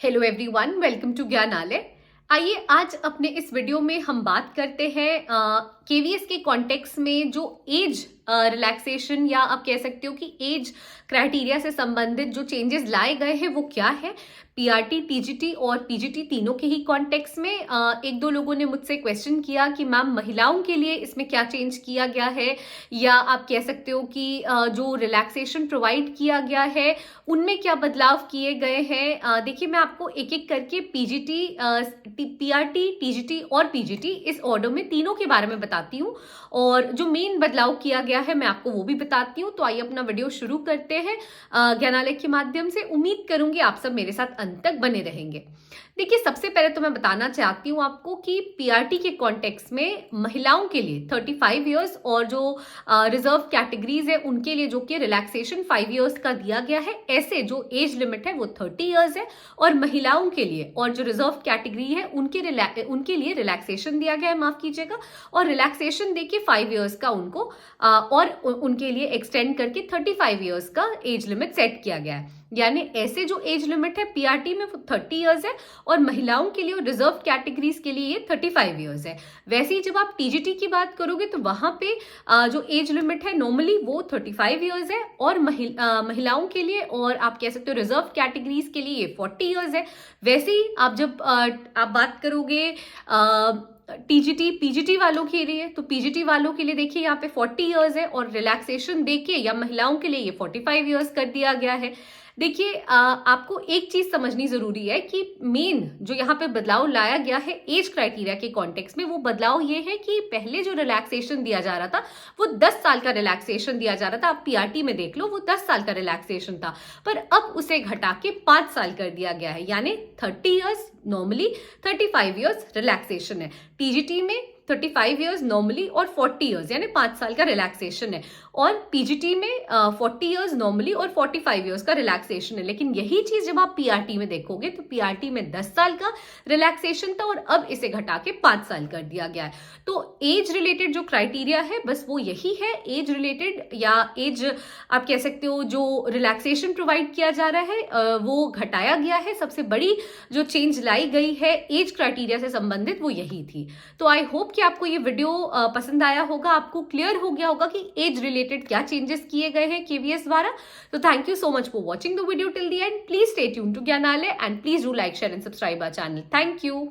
Hello everyone, welcome to Gyanalaya. आइए आज अपने इस वीडियो में हम बात करते हैं केवीएस के कॉन्टेक्स्ट में जो एज रिलैक्सेशन या आप कह सकते हो कि एज क्राइटेरिया से संबंधित जो चेंजेस लाए गए हैं वो क्या है। पीआरटी, टीजीटी और पीजीटी तीनों के ही कॉन्टेक्स्ट में एक दो लोगों ने मुझसे क्वेश्चन किया कि मैम महिलाओं के लिए इसमें क्या चेंज किया गया है, या आप कह सकते हो कि जो रिलैक्सेशन प्रोवाइड किया गया है उनमें क्या बदलाव किए गए हैं। देखिए, मैं आपको एक एक करके पीजीटी, पीआरटी, टीजीटी और पीजीटी इस ऑर्डर में तीनों के बारे में बताती हूँ, और जो मेन बदलाव किया गया है मैं आपको वो भी बताती हूँ। तो आइए अपना वीडियो शुरू करते हैं ज्ञानालय के माध्यम से। उम्मीद करूंगी आप सब मेरे साथ अंत तक बने रहेंगे। देखिए, सबसे पहले तो मैं बताना चाहती हूँ आपको कि पीआरटी के कॉन्टेक्स्ट में महिलाओं के लिए 35 इयर्स और जो रिजर्व कैटेगरीज है उनके लिए जो कि रिलैक्सेशन 5 इयर्स का दिया गया है। ऐसे जो एज लिमिट है वो 30 इयर्स है, और महिलाओं के लिए और जो रिजर्व कैटेगरी है उनके लिए रिलैक्सेशन दिया गया है, माफ कीजिएगा। और रिलैक्सेशन देखिए 5 इयर्स का उनको और उनके लिए एक्सटेंड करके 35 इयर्स का एज लिमिट सेट किया गया है। यानी ऐसे जो एज लिमिट है पीआरटी में वो 30 इयर्स है, और महिलाओं के लिए और रिजर्व कैटेगरीज के लिए ये 35 इयर्स है। वैसे ही जब आप टीजीटी की बात करोगे तो वहां पे जो एज लिमिट है नॉर्मली वो 35 इयर्स है, और महिलाओं के लिए और आप कह सकते हो रिजर्व कैटेगरीज के लिए ये 40 इयर्स है। वैसे ही आप जब आप बात करोगे टीजीटी पीजीटी वालों के लिए, तो पीजीटी वालों के लिए देखिए यहाँ पे 40 इयर्स है, और रिलैक्सेशन देखिए या महिलाओं के लिए ये 45 इयर्स कर दिया गया है। देखिए, आपको एक चीज समझनी जरूरी है कि मेन जो यहाँ पे बदलाव लाया गया है एज क्राइटेरिया के कॉन्टेक्स्ट में, वो बदलाव ये है कि पहले जो रिलैक्सेशन दिया जा रहा था वो 10 साल का रिलैक्सेशन दिया जा रहा था। आप पीआरटी में देख लो, वो 10 साल का रिलैक्सेशन था, पर अब उसे घटा के 5 साल कर दिया गया है। यानी 30 इयर्स नॉर्मली, 35 इयर्स रिलैक्सेशन है। टीजीटी में 35 इयर्स नॉर्मली और 40 इयर्स यानी 5 साल का रिलैक्सेशन है, और पीजीटी में 40 इयर्स नॉर्मली और 45 इयर्स का रिलैक्सेशन है। लेकिन यही चीज जब आप पीआरटी में देखोगे तो पीआरटी में 10 साल का रिलैक्सेशन था, और अब इसे घटा के 5 साल कर दिया गया है। तो एज रिलेटेड जो क्राइटेरिया है बस वो यही है। एज रिलेटेड या एज आप कह सकते हो जो रिलैक्सेशन प्रोवाइड किया जा रहा है वो घटाया गया है। सबसे बड़ी जो चेंज लाई गई है एज क्राइटेरिया से संबंधित वो यही थी। तो आई होप कि आपको ये वीडियो पसंद आया होगा, आपको क्लियर हो गया होगा कि एज रिलेटेड क्या चेंजेस किए गए हैं केवीएस द्वारा। तो thank you so much for watching the video till the end. Please stay tuned to Gyanalaya and please do like, share and subscribe our channel. Thank you.